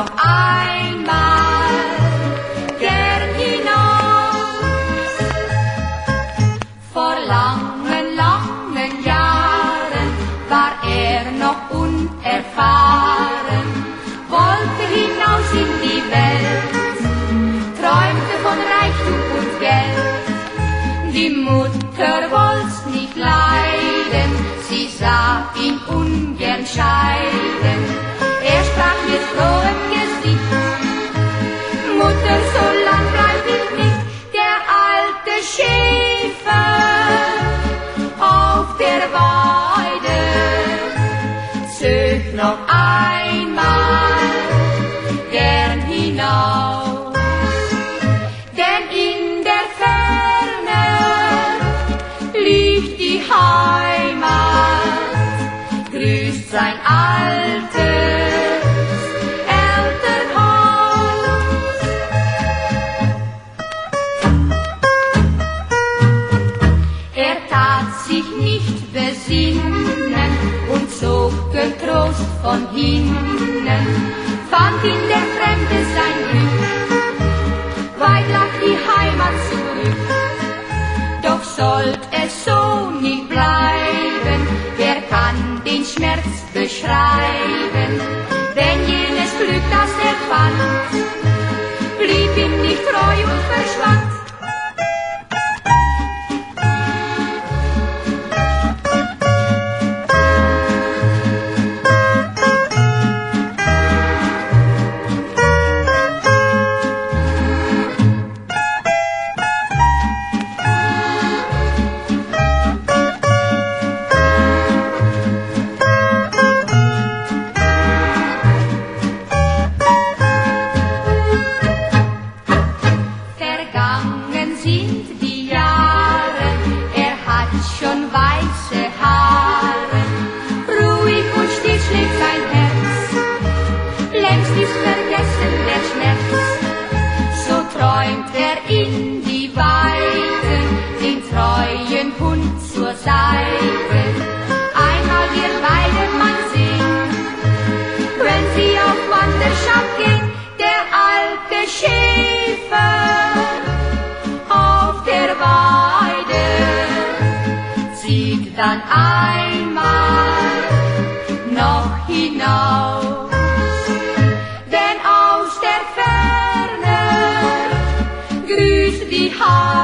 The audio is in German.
noch einmal gern hinaus. Vor langen, langen Jahren war noch unerfahren, wollte hinaus in die Welt, träumte von Reichtum und Geld. Die Mutter wollt's nicht leiden, sie sah ihn ungern scheiden. Er sprach mit frohem Gesicht: Mutter, so lang bleib ich nicht. Der alte Schäfer auf der Weide zög noch einmal gern hinaus, denn in der Ferne liegt die Heimat, grüßt sein altes Elternhaus. Er tat sich nicht besinnen und zog getrost von hinnen, fand in der Fremde sein Glück, weit lag die Heimat zurück. Doch sollt es so nicht bleiben, wer kann den Schmerz beschreiben? Denn jenes Glück, das er fand, blieb ihm nicht treu und verschwand. Sind die Jahre, er hat schon weiße Haare, ruhig und still schlägt sein Herz, längst ist vergessen der Schmerz. So träumt er in die Weite, den treuen Hund zur Seite. Einmal wir beide mal sehen, wenn sie auf Wanderschaft gehen, der alte Schäfer Weide zieht dann einmal noch hinaus, denn aus der Ferne grüßt die Heimat.